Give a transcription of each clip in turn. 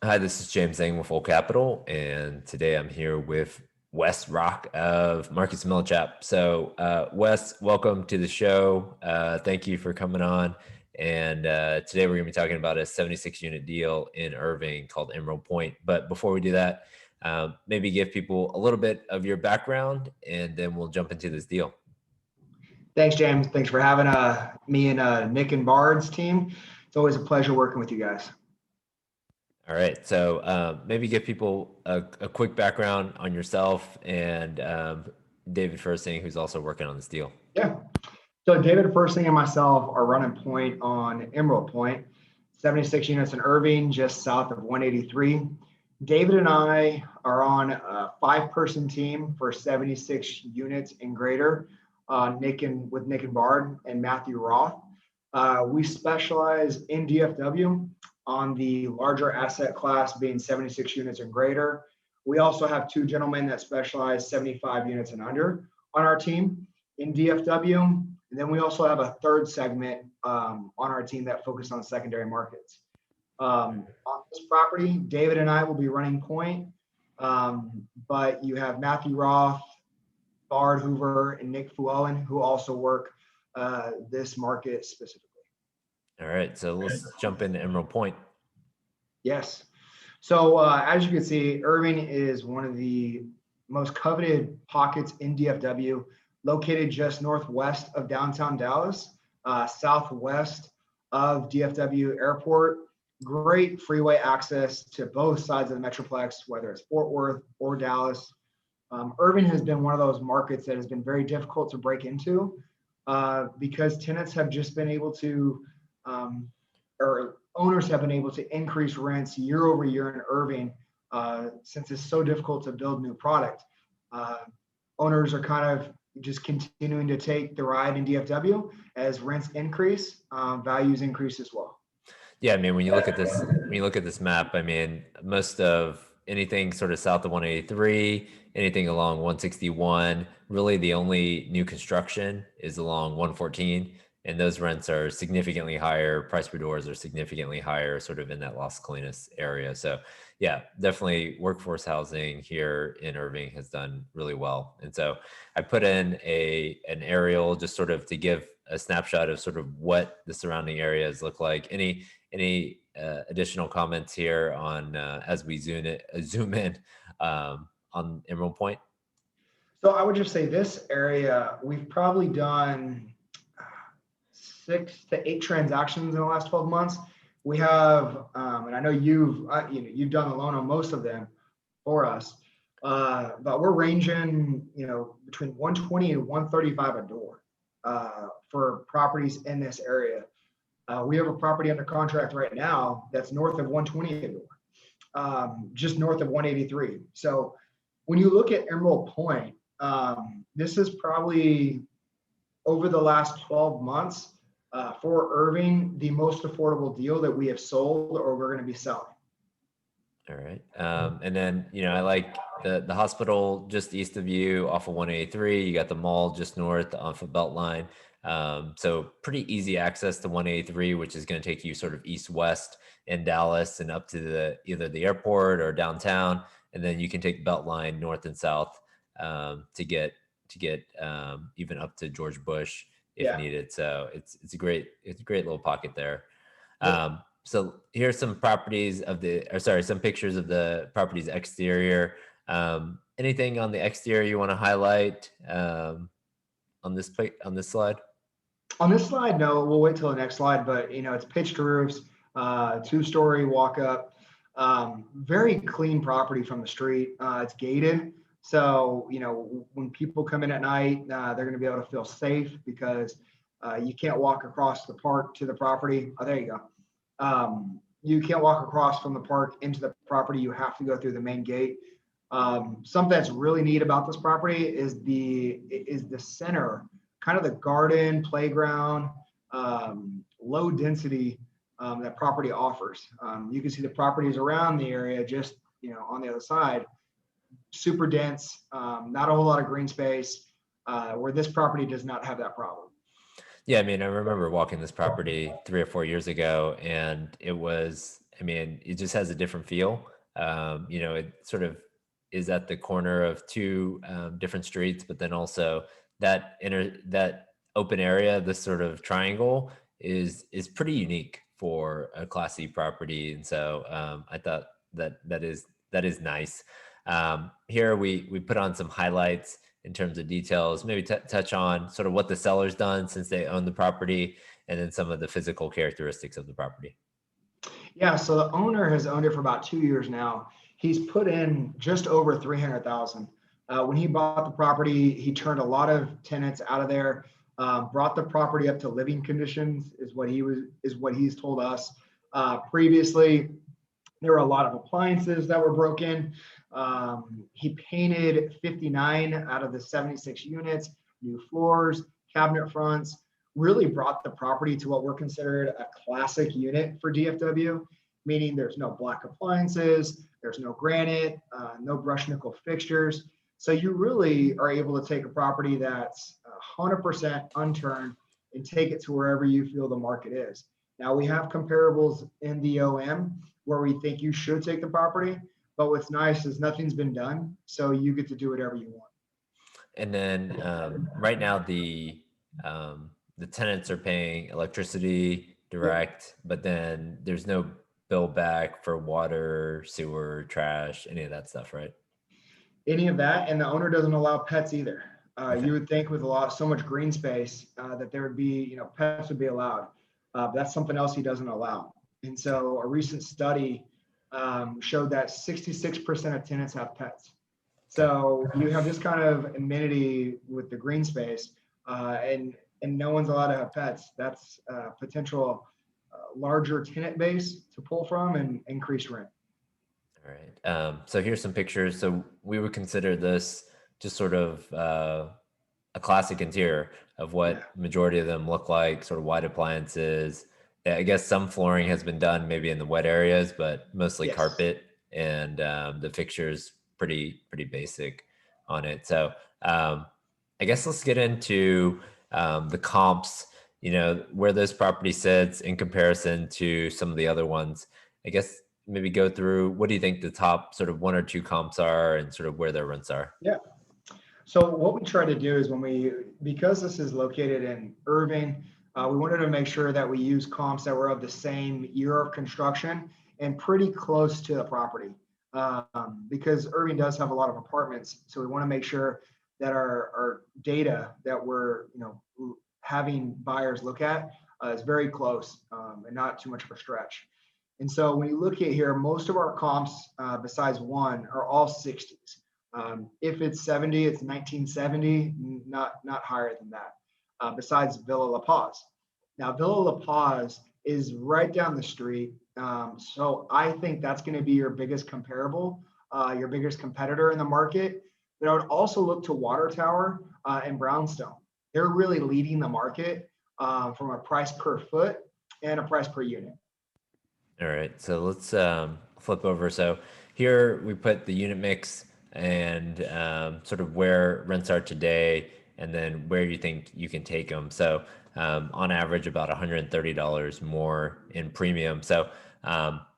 Hi, this is James Zhang with Full Capital, and today I'm here with Wes Racht of Marcus Millichap. So, Wes, welcome to the show. Thank you for coming on. And today we're going to be talking about a 76 unit deal in Irving called Emerald Point. But before we do that, maybe give people a little bit of your background, and then we'll jump into this deal. Thanks, James. Thanks for having me and Nick and Bard's team. It's always a pleasure working with you guys. All right. So maybe give people a quick background on yourself and David Firsting, who's also working on this deal. Yeah. So David Firsting and myself are running point on Emerald Point, 76 units in Irving, just south of 183. David and I are on a 5-person team for 76 units and greater. Nick and Bard and Matthew Roth. We specialize in DFW on the larger asset class being 76 units and greater. We also have 2 gentlemen that specialize 75 units and under on our team in DFW. And then we also have a third segment on our team that focus on secondary markets. On this property, David and I will be running point, but you have Matthew Roth, Bard Hoover, and Nick Fuellen, who also work this market specifically. All right, so let's jump into Emerald Point. Yes. So as you can see, Irving is one of the most coveted pockets in DFW, located just northwest of downtown Dallas, southwest of DFW Airport. Great freeway access to both sides of the Metroplex, whether it's Fort Worth or Dallas. Irving has been one of those markets that has been very difficult to break into because tenants have just been able to, or owners have been able to increase rents year over year in Irving since it's so difficult to build new product. Owners are kind of just continuing to take the ride in DFW as rents increase, values increase as well. Yeah, I mean, when you look at this map, I mean, most of anything sort of south of 183, anything along 161, really the only new construction is along 114, and those rents are significantly higher. Price per doors are significantly higher, sort of in that Las Colinas area. So, yeah, definitely workforce housing here in Irving has done really well. And so, I put in an aerial just sort of to give a snapshot of sort of what the surrounding areas look like. Any additional comments here on as we zoom in on Emerald Point? So I would just say this area, we've probably done 6 to 8 transactions in the last 12 months. We have, and I know you've done the loan on most of them for us, but we're ranging, between 120 and 135 a door for properties in this area. We have a property under contract right now that's north of 120 a door, just north of 183. So when you look at Emerald Point, this is probably over the last 12 months for Irving, the most affordable deal that we have sold or we're going to be selling. All right. And then, I like the hospital just east of you off of 183. You got the mall just north off of Beltline. So pretty easy access to 183, which is going to take you sort of east-west in Dallas and up to either the airport or downtown. And then you can take Beltline north and south to get even up to George Bush if needed. So it's a great little pocket there. So here's some pictures of the property's exterior. Anything on the exterior you want to highlight on this slide? On this slide, no. We'll wait till the next slide. But it's pitched roofs, 2-story walk up, very clean property from the street. It's gated, so when people come in at night, they're going to be able to feel safe because you can't walk across the park to the property. Oh, there you go. You can't walk across from the park into the property. You have to go through the main gate. Something that's really neat about this property is the center, kind of the garden, playground, low density that property offers. You can see the properties around the area just on the other side, super dense, not a whole lot of green space, where this property does not have that problem. Yeah, I mean, I remember walking this property 3 or 4 years ago, and it was I mean, it just has a different feel. It sort of is at the corner of two different streets, but then also that open area, this sort of triangle, is pretty unique for a Class C property, and so I thought that is nice. Here we put on some highlights in terms of details, maybe touch on sort of what the seller's done since they own the property, and then some of the physical characteristics of the property. Yeah, so the owner has owned it for about 2 years now. He's put in just over 300,000. When he bought the property, he turned a lot of tenants out of there, brought the property up to living conditions, is what he's told us. Previously, there were a lot of appliances that were broken. He painted 59 out of the 76 units, new floors, cabinet fronts, really brought the property to what we're considered a classic unit for DFW, meaning there's no black appliances, there's no granite, no brushed nickel fixtures. So you really are able to take a property that's 100% unturned and take it to wherever you feel the market is. Now we have comparables in the OM where we think you should take the property, but what's nice is nothing's been done, so you get to do whatever you want. And then right now the tenants are paying electricity Yep. direct, but then there's no bill back for water, sewer, trash, any of that stuff, right? Any of that, and the owner doesn't allow pets either. Okay. You would think with so much green space that there would be, pets would be allowed. That's something else he doesn't allow. And Okay. so a recent study showed that 66% of tenants have pets. Okay. So you have this kind of amenity with the green space, and no one's allowed to have pets. That's potential larger tenant base to pull from and increase rent. All right. So here's some pictures. So we would consider this just sort of a classic interior of Yeah. what majority of them look like, sort of white appliances. Yeah, I guess some flooring has been done maybe in the wet areas, but mostly Yes. carpet, and the fixtures pretty basic on it. So I guess let's get into the comps. Where this property sits in comparison to some of the other ones. I guess maybe go through what do you think the top sort of one or two comps are, and sort of where their rents are. Yeah. So what we try to do is because this is located in Irving, we wanted to make sure that we use comps that were of the same year of construction and pretty close to the property. Because Irving does have a lot of apartments, so we want to make sure that our data that we're having buyers look at is very close and not too much of a stretch. And so when you look at here, most of our comps, besides one, are all 60s. If it's 70, it's 1970, not higher than that. Besides Villa La Paz. Now, Villa La Paz is right down the street. So I think that's going to be your biggest comparable, your biggest competitor in the market. But I would also look to Water Tower and Brownstone. They're really leading the market from a price per foot and a price per unit. All right, so let's flip over. So here we put the unit mix and sort of where rents are today, and then where you think you can take them. So on average, about $130 more in premium. So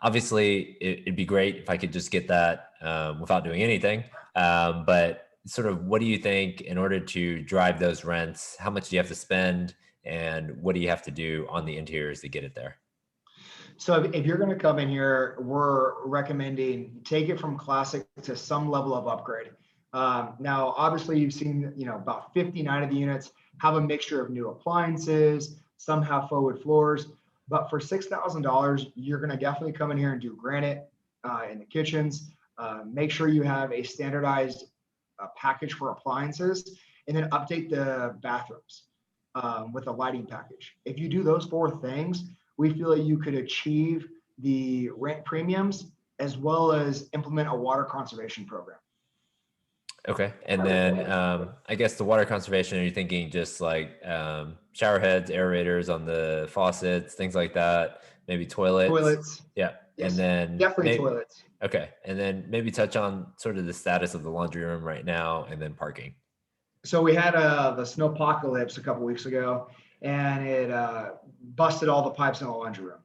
obviously, it'd be great if I could just get that without doing anything. But sort of, what do you think in order to drive those rents? How much do you have to spend, and what do you have to do on the interiors to get it there? So if you're going to come in here, we're recommending take it from classic to some level of upgrade. Now, obviously, you've seen about 59 of the units have a mixture of new appliances. Some have forward floors, but for $6,000, you're going to definitely come in here and do granite in the kitchens. Make sure you have a standardized package for appliances, and then update the bathrooms with a lighting package. If you do those four things, we feel that you could achieve the rent premiums as well as implement a water conservation program. Okay. And then I guess the water conservation, are you thinking just like shower heads, aerators on the faucets, things like that, maybe toilets? Toilets, Yeah. And yes, then definitely toilets. okay. And then maybe touch on sort of the status of the laundry room right now, and then parking. So we had the snowpocalypse a couple weeks ago, and it busted all the pipes in the laundry room.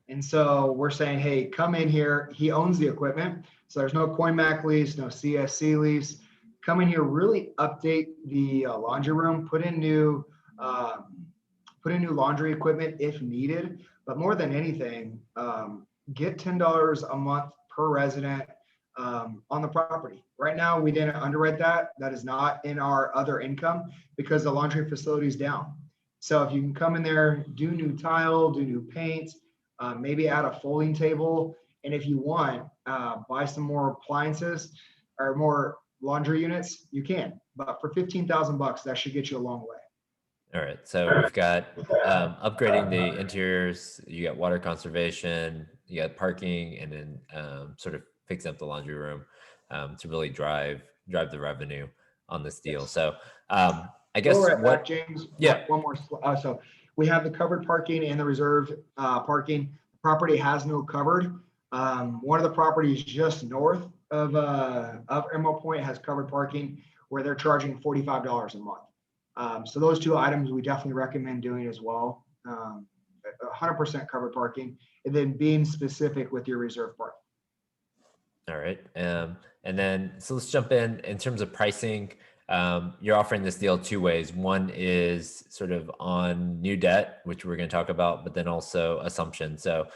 And so we're saying, hey, come in here. He owns the equipment. So there's no CoinMac lease, no CSC lease. Come in here, really update the laundry room, um, put in new laundry equipment if needed. But more than anything, get $10 a month per resident on the property. Right now, we didn't underwrite that. That is not in our other income because the laundry facility is down. So if you can come in there, do new tile, do new paint, maybe add a folding table, and if you want, buy some more appliances or more laundry units, you can. But for 15,000 bucks, that should get you a long way. All right. So we've got upgrading the interiors, you got water conservation, you got parking, and then sort of fixing up the laundry room to really drive the revenue on this deal. Yes. So I Go guess right back, what, James. yeah. One more. So we have the covered parking and the reserved parking. The property has no covered. One of the properties just north of Emerald Point has covered parking where they're charging $45 a month. So those two items we definitely recommend doing as well. 100% covered parking, and then being specific with your reserve parking. All right. And then, so let's jump in terms of pricing. You're offering this deal two ways. One is sort of on new debt, which we're going to talk about, but then also assumption. So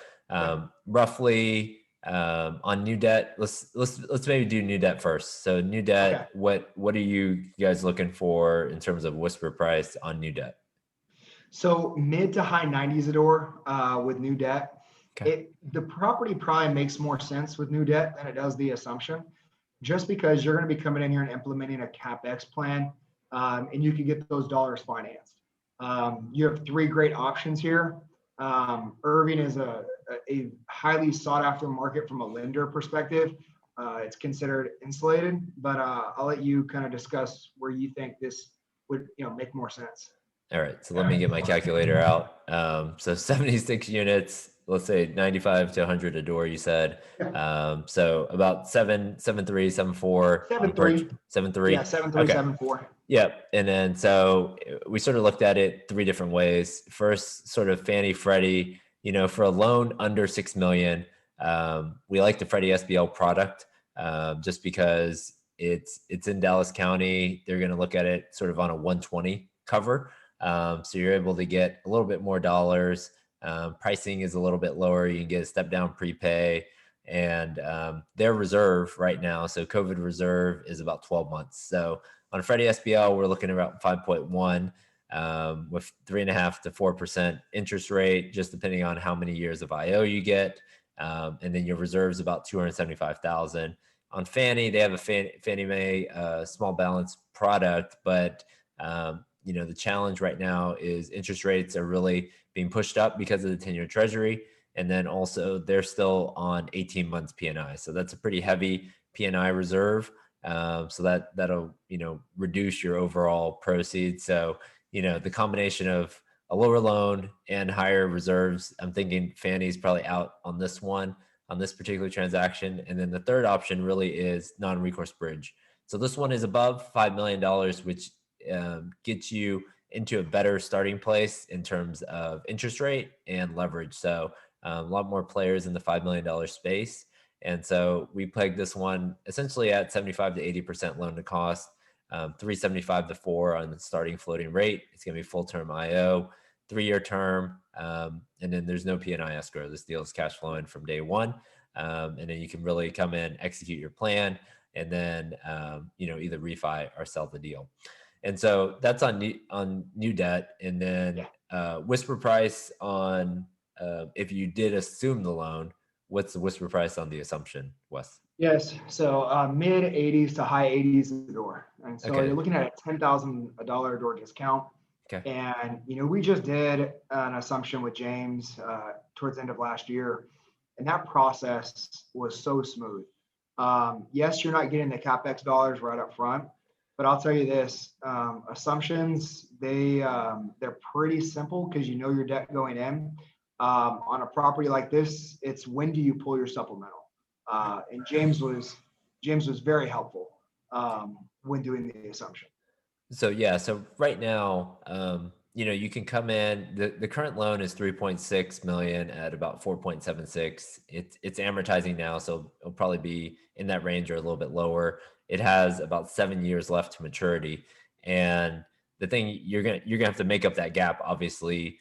roughly on new debt, let's maybe do new debt first. So new debt, Okay. what are you guys looking for in terms of whisper price on new debt? So mid to high 90s a door with new debt. Okay. The property probably makes more sense with new debt than it does the assumption, just because you're going to be coming in here and implementing a CapEx plan, and you can get those dollars financed. You have three great options here. Irving is a highly sought after market from a lender perspective. It's considered insulated, but I'll let you kind of discuss where you think this would make more sense. All right, so let me get my calculator out. So 76 units, let's say 95 to 100 a door, you said. So about 7.3, 7.4 on 7.3. 7.3. Yeah, 7.3, Okay. 7.4. Yep. And then so we sort of looked at it three different ways. First, sort of Fannie Freddie, for a loan under 6 million, we like the Freddie SBL product just because it's in Dallas County. They're going to look at it sort of on a 120 cover. So you're able to get a little bit more dollars. Pricing is a little bit lower. You can get a step down prepay, and their reserve right now, so COVID reserve is about 12 months. So on Freddie SBL, we're looking at about 5.1 with 3.5 to 4% interest rate, just depending on how many years of IO you get. And then your reserve is about 275,000. On Fannie, they have a Fannie Mae small balance product, but the challenge right now is interest rates are really being pushed up because of the 10-year treasury. And then also they're still on 18 months P&I. So that's a pretty heavy P&I reserve. So that'll, reduce your overall proceeds. So, the combination of a lower loan and higher reserves, I'm thinking Fannie's probably out on this one, on this particular transaction. And then the third option really is non-recourse bridge. So this one is above $5 million, which gets you into a better starting place in terms of interest rate and leverage. So a lot more players in the $5 million space. And so we pegged this one essentially at 75 to 80% loan to cost, 375 to 4 on the starting floating rate. It's going to be full term IO, 3-year term. And then there's no P&I escrow. This deal is cash flowing from day one. And then you can really come in, execute your plan, and then, either refi or sell the deal. And so that's on new debt. And then whisper price on if you did assume the loan, what's the whisper price on the assumption, Wes? Yes. So mid 80s to high 80s a door. And so Okay. you're looking at a $10,000 door discount. Okay. And, we just did an assumption with James towards the end of last year. And that process was so smooth. Yes, you're not getting the CapEx dollars right up front, but I'll tell you this, assumptions, they're pretty simple because your debt going in. On a property like this, it's when do you pull your supplemental? And James was very helpful when doing the assumption. So right now, you can come in, the current loan is 3.6 million at about 4.76. It's amortizing now, so it'll probably be in that range or a little bit lower. It has about 7 years left to maturity. And the thing, you're gonna have to make up that gap, obviously,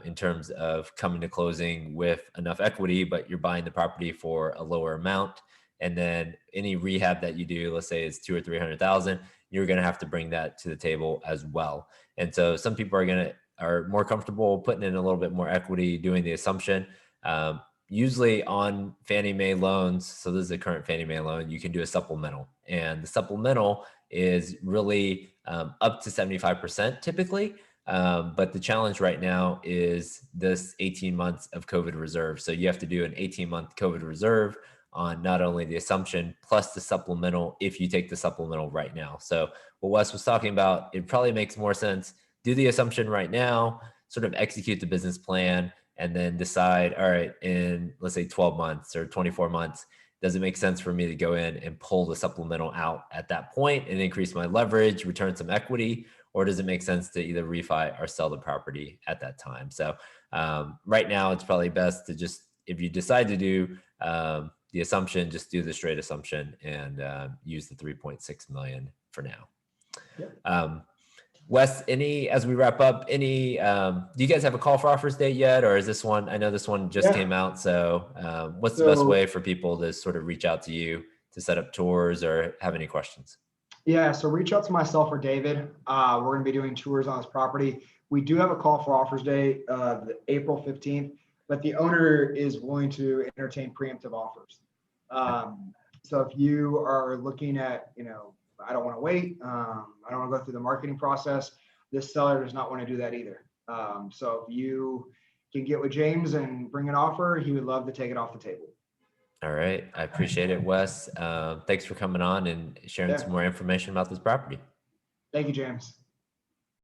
in terms of coming to closing with enough equity, but you're buying the property for a lower amount. And then any rehab that you do, let's say it's 200 or 300,000, you're gonna have to bring that to the table as well. And so some people are more comfortable putting in a little bit more equity, doing the assumption. Usually on Fannie Mae loans, so this is a current Fannie Mae loan, you can do a supplemental, and the supplemental is really up to 75% typically. But the challenge right now is this 18 months of COVID reserve. So you have to do an 18-month COVID reserve on not only the assumption plus the supplemental if you take the supplemental right now. So what Wes was talking about, it probably makes more sense. Do the assumption right now, sort of execute the business plan, and then decide, all right, in let's say 12 months or 24 months, does it make sense for me to go in and pull the supplemental out at that point and increase my leverage, return some equity? Or does it make sense to either refi or sell the property at that time? So right now, it's probably best to just, if you decide to do the assumption, just do the straight assumption and use the 3.6 million for now. Yep. Wes, as we wrap up, do you guys have a call for offers date yet? Or is this one, I know this one just came out. So what's the best way for people to sort of reach out to you to set up tours or have any questions? Yeah, so reach out to myself or David. We're going to be doing tours on this property. We do have a call for offers date, April 15th, but the owner is willing to entertain preemptive offers. So if you are looking at, I don't want to wait, I don't want to go through the marketing process, this seller does not want to do that either. So if you can get with James and bring an offer, he would love to take it off the table. All right. I appreciate it, Wes. Thanks for coming on and sharing some Yeah. more information about this property. Thank you, James.